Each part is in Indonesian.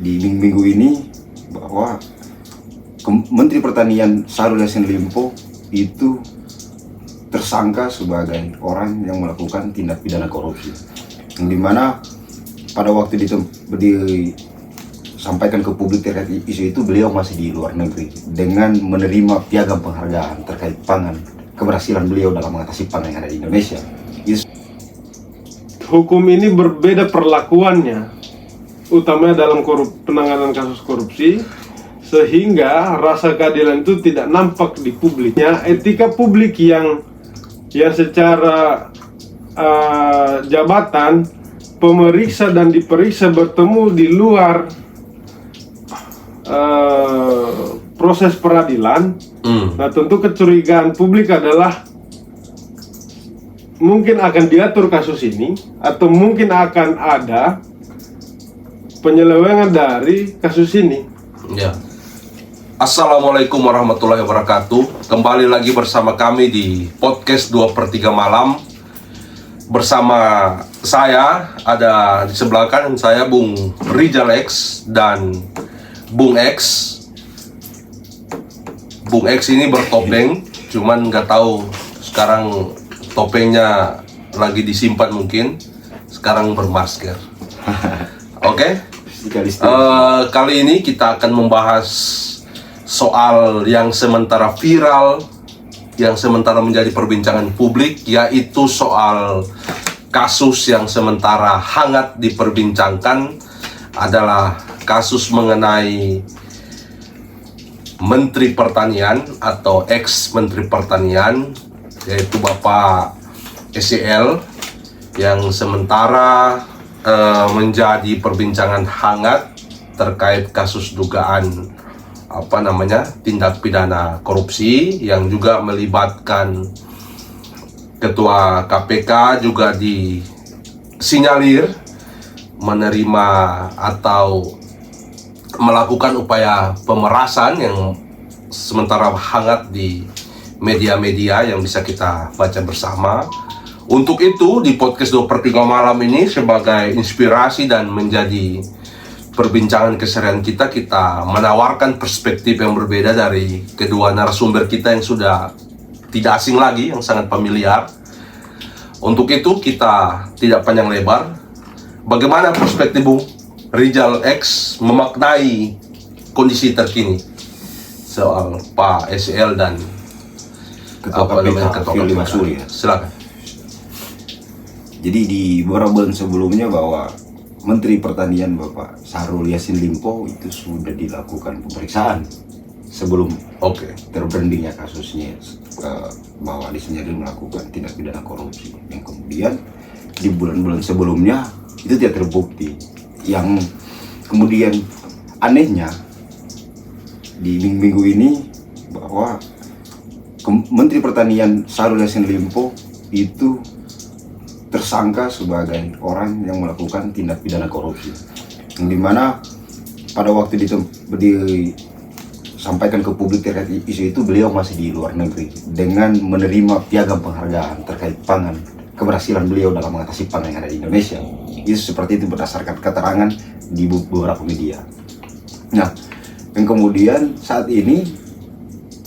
di minggu ini bahwa Menteri Pertanian Syahrul Yassin Limpo itu tersangka sebagai orang yang melakukan tindak pidana korupsi, yang dimana pada waktu disampaikan ke publik terkait isu itu beliau masih di luar negeri dengan menerima piagam penghargaan terkait pangan, keberhasilan beliau dalam mengatasi pangan yang ada di Indonesia. Hukum ini berbeda perlakuannya, utamanya dalam penanganan kasus korupsi, sehingga rasa keadilan itu tidak nampak di publiknya. Etika publik yang secara jabatan pemeriksa dan diperiksa bertemu di luar proses peradilan. Nah, tentu kecurigaan publik adalah mungkin akan diatur kasus ini, atau mungkin akan ada penyelewengan dari kasus ini. Ya. Assalamualaikum warahmatullahi wabarakatuh. Kembali lagi bersama kami di podcast 2/3 malam. Bersama saya, ada di sebelah kanan saya Bung Rizal X dan Bung X. Bung X ini bertopeng, cuman nggak tahu sekarang topengnya lagi disimpan mungkin. Sekarang bermasker. Oke? Kali ini kita akan membahas soal yang sementara viral, yang sementara menjadi perbincangan publik, yaitu soal kasus yang sementara hangat diperbincangkan adalah kasus mengenai Menteri Pertanian atau ex-Menteri Pertanian, yaitu Bapak SEL, yang sementara menjadi perbincangan hangat terkait kasus dugaan tindak pidana korupsi yang juga melibatkan Ketua KPK, juga disinyalir menerima atau melakukan upaya pemerasan yang sementara hangat di media-media yang bisa kita baca bersama. Untuk itu di podcast 2/3 malam ini sebagai inspirasi dan menjadi perbincangan keseharian kita menawarkan perspektif yang berbeda dari kedua narasumber kita yang sudah tidak asing lagi, yang sangat familiar. Untuk itu kita tidak panjang lebar. Bagaimana perspektif Bung Rizal X memaknai kondisi terkini soal Pak SEL dan Ketua KPK Firly Bahuri? Silakan. Jadi di beberapa bulan sebelumnya bahwa Menteri Pertanian Bapak Syahrul Yassin Limpo itu sudah dilakukan pemeriksaan sebelum terberhentinya kasusnya, bahwa disinyalir melakukan tindak pidana korupsi, yang kemudian di bulan-bulan sebelumnya itu tidak terbukti. Yang kemudian anehnya di minggu ini bahwa Menteri Pertanian Syahrul Yassin Limpo itu tersangka sebagai orang yang melakukan tindak pidana korupsi, yang dimana pada waktu disampaikan ke publik terkait isu itu beliau masih di luar negeri dengan menerima piagam penghargaan terkait pangan, keberhasilan beliau dalam mengatasi pangan yang ada di Indonesia. Itu seperti itu berdasarkan keterangan di beberapa media. Nah, yang kemudian saat ini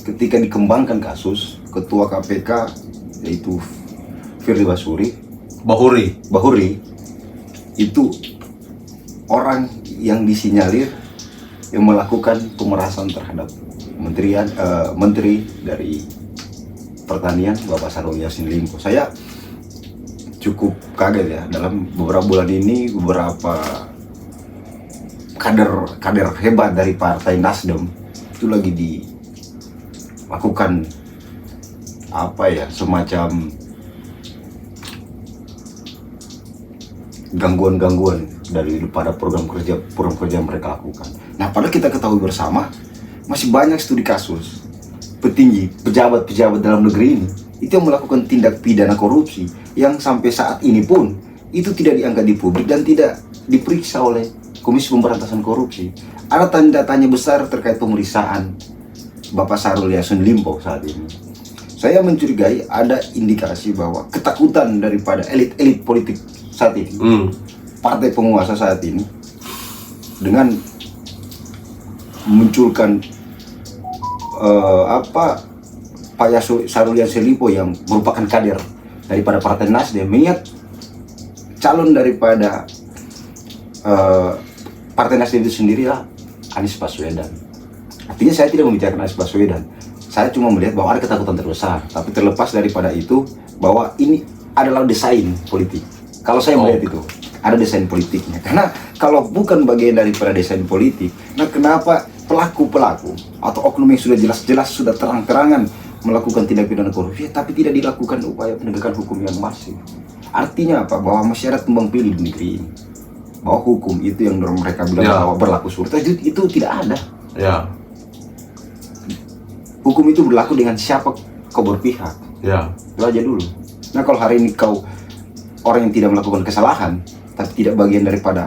ketika dikembangkan kasus, Ketua KPK yaitu Firly Bahuri itu orang yang disinyalir yang melakukan pemerasan terhadap menteri dari Pertanian Bapak Syahrul Yassin Limpo. Saya cukup kaget ya, dalam beberapa bulan ini beberapa kader hebat dari Partai Nasdem itu lagi dilakukan semacam gangguan daripada program kerja yang mereka lakukan. Nah, padahal kita ketahui bersama masih banyak studi kasus petinggi pejabat dalam negeri ini itu yang melakukan tindak pidana korupsi yang sampai saat ini pun itu tidak diangkat di publik dan tidak diperiksa oleh Komisi Pemberantasan Korupsi. Ada tanda tanya besar terkait pemeriksaan Bapak Syahrul Yassin Limpo saat ini. Saya mencurigai ada indikasi bahwa ketakutan daripada elit-elit politik saat ini, partai penguasa saat ini, dengan memunculkan Pak Syahrul Yassin Limpo yang merupakan kader daripada Partai Nasdem, mengingat calon daripada Partai Nasdem itu sendirilah Anies Baswedan. Artinya saya tidak membicarakan Anies Baswedan, saya cuma melihat bahwa ada ketakutan terbesar. Tapi terlepas daripada itu, bahwa ini adalah desain politik. Kalau saya melihat itu ada desain politiknya, karena kalau bukan bagian daripada desain politik, nah kenapa pelaku-pelaku atau oknum yang sudah jelas-jelas sudah terang-terangan melakukan tindak pidana korupsi tapi tidak dilakukan upaya penegakan hukum yang masif? Artinya apa? Bahwa masyarakat tumbang pilih di negeri ini, bahwa hukum itu yang mereka bilang bahwa berlaku surut itu tidak ada. Ya. Hukum itu berlaku dengan siapa kau berpihak. Ya. Itu aja dulu. Nah kalau hari ini kau orang yang tidak melakukan kesalahan tapi tidak bagian daripada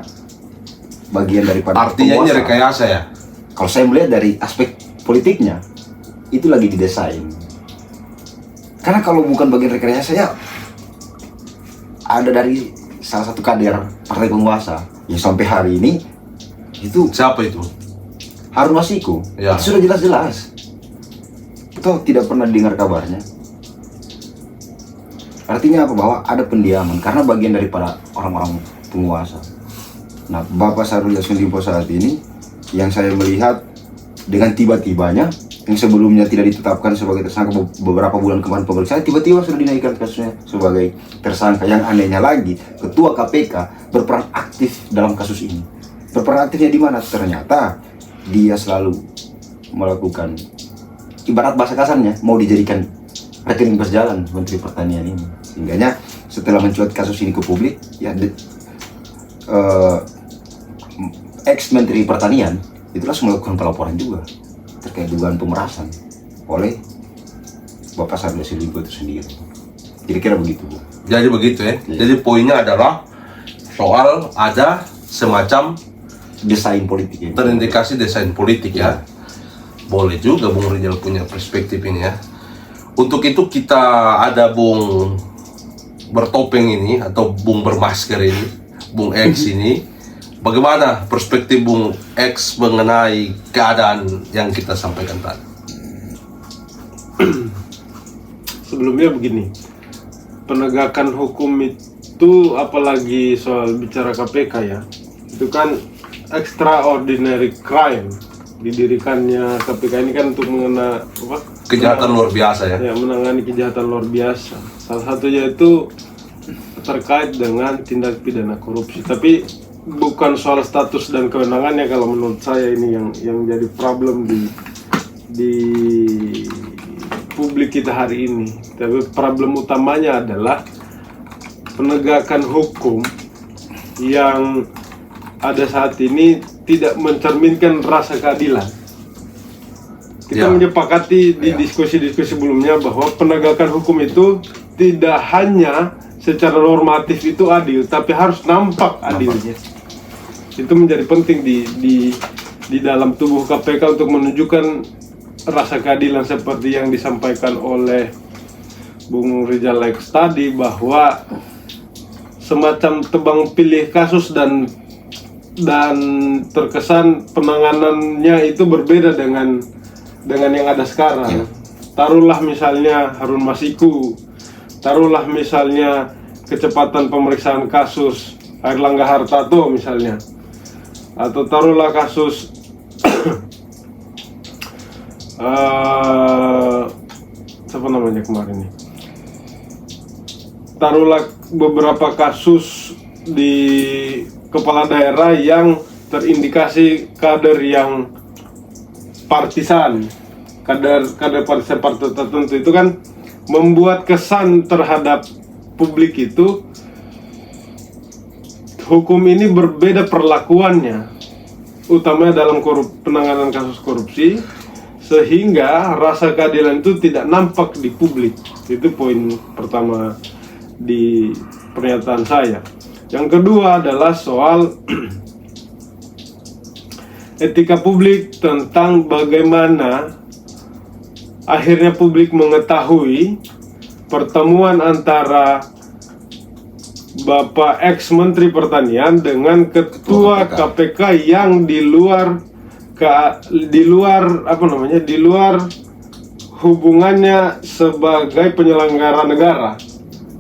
artinya ini penguasa, rekayasa ya. kalau saya melihat dari aspek politiknya itu lagi didesain. Karena kalau bukan bagian rekayasa ya ada dari salah satu kader partai penguasa yang sampai hari ini itu Siapa itu? Harun Masiku. Ya. Itu sudah jelas-jelas. Itu tidak pernah dengar kabarnya. Artinya apa? Bahwa ada pendiaman karena bagian daripada orang-orang penguasa. Nah, Bapak Syahrul Yassin Limpo saat ini yang saya melihat dengan tiba-tibanya yang sebelumnya tidak ditetapkan sebagai tersangka beberapa bulan kemarin pemeriksaan, tiba-tiba sudah dinaikkan kasusnya sebagai tersangka. Yang anehnya lagi, Ketua KPK berperan aktif dalam kasus ini. Berperan aktifnya di mana? Ternyata dia selalu melakukan, ibarat bahasa kasarnya, mau dijadikan rekening berjalan Menteri Pertanian ini. Sehingganya setelah mencuat kasus ini ke publik, ya ex-Menteri Pertanian itulah melakukan pelaporan juga terkait dugaan pemerasan oleh Bapak Syahrul Yassin Limpo itu sendiri. Kira-kira begitu, Bu. Jadi begitu ya. Ya. Jadi poinnya adalah soal ada semacam Desain politik ini. terindikasi desain politik ya. Boleh juga Bung Rizal punya perspektif ini ya. Untuk itu kita ada Bung bertopeng ini atau Bung bermasker ini, Bung X ini. Bagaimana perspektif Bung X mengenai keadaan yang kita sampaikan tadi? Sebelumnya begini, penegakan hukum itu apalagi soal bicara KPK ya, itu kan extraordinary crime. Didirikannya KPK ini kan untuk Kejahatan luar biasa ya. ya, menangani kejahatan luar biasa. Salah satunya itu terkait dengan tindak pidana korupsi. Tapi bukan soal status dan kewenangannya kalau menurut saya ini yang jadi problem di publik kita hari ini. Tapi problem utamanya adalah penegakan hukum yang ada saat ini tidak mencerminkan rasa keadilan. Kita menyepakati di diskusi-diskusi sebelumnya bahwa penegakan hukum itu tidak hanya secara normatif itu adil, tapi harus nampak adilnya. Itu menjadi penting di dalam tubuh KPK untuk menunjukkan rasa keadilan seperti yang disampaikan oleh Bung Rizal Lex tadi, bahwa semacam tebang pilih kasus dan terkesan penanganannya itu berbeda dengan yang ada sekarang. Taruhlah misalnya Harun Masiku, taruhlah misalnya kecepatan pemeriksaan kasus Airlangga Hartarto misalnya, atau taruhlah kasus siapa namanya kemarin nih, taruhlah beberapa kasus di kepala daerah yang terindikasi kader yang partisan, kader partisan partai tertentu, itu kan membuat kesan terhadap publik itu hukum ini berbeda perlakuannya, utamanya dalam penanganan kasus korupsi, sehingga rasa keadilan itu tidak nampak di publik. Itu poin pertama di pernyataan saya. Yang kedua adalah soal etika publik, tentang bagaimana akhirnya publik mengetahui pertemuan antara Bapak ex Menteri Pertanian dengan Ketua KPK yang di luar di luar di luar hubungannya sebagai penyelenggara negara.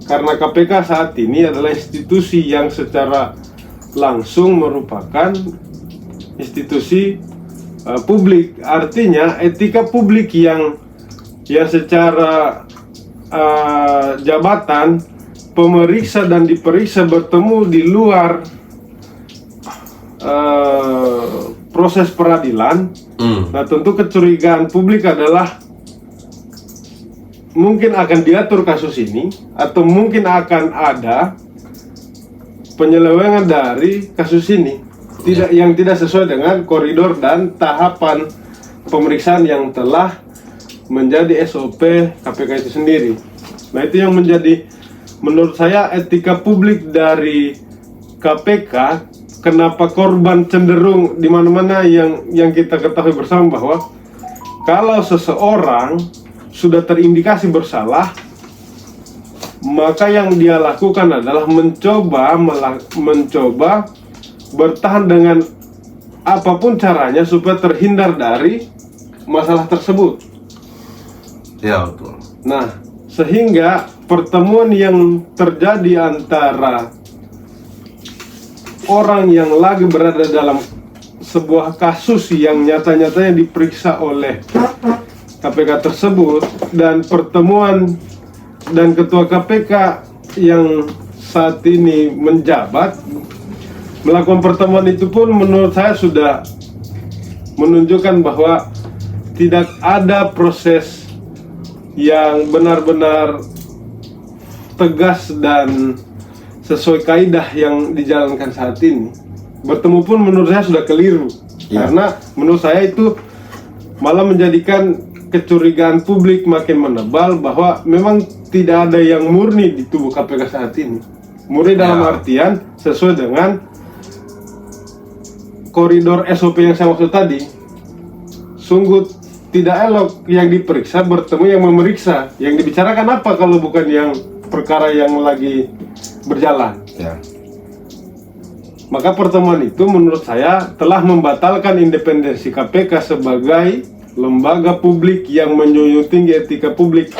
Karena KPK saat ini adalah institusi yang secara langsung merupakan institusi publik. Artinya etika publik yang secara jabatan pemeriksa dan diperiksa bertemu di luar proses peradilan. Nah, tentu kecurigaan publik adalah mungkin akan diatur kasus ini, atau mungkin akan ada penyelewengan dari kasus ini yang tidak sesuai dengan koridor dan tahapan pemeriksaan yang telah menjadi SOP KPK itu sendiri. Nah, itu yang menjadi menurut saya etika publik dari KPK. Kenapa korban cenderung di mana-mana yang kita ketahui bersama bahwa kalau seseorang sudah terindikasi bersalah, maka yang dia lakukan adalah mencoba bertahan dengan apapun caranya supaya terhindar dari masalah tersebut. Ya, betul. Nah, sehingga pertemuan yang terjadi antara orang yang lagi berada dalam sebuah kasus yang nyata-nyatanya diperiksa oleh KPK tersebut, dan pertemuan dan ketua KPK yang saat ini menjabat melakukan pertemuan itu pun menurut saya sudah menunjukkan bahwa tidak ada proses yang benar-benar tegas dan sesuai kaidah yang dijalankan saat ini. Bertemu pun menurut saya sudah keliru. Karena menurut saya itu malah menjadikan kecurigaan publik makin menebal bahwa memang tidak ada yang murni di tubuh KPK saat ini. Murni dalam artian sesuai dengan koridor SOP yang saya maksud tadi. Sungguh tidak elok yang diperiksa bertemu yang memeriksa. Yang dibicarakan apa kalau bukan yang perkara yang lagi berjalan. Maka pertemuan itu menurut saya telah membatalkan independensi KPK sebagai lembaga publik yang menjunjung tinggi etika publik.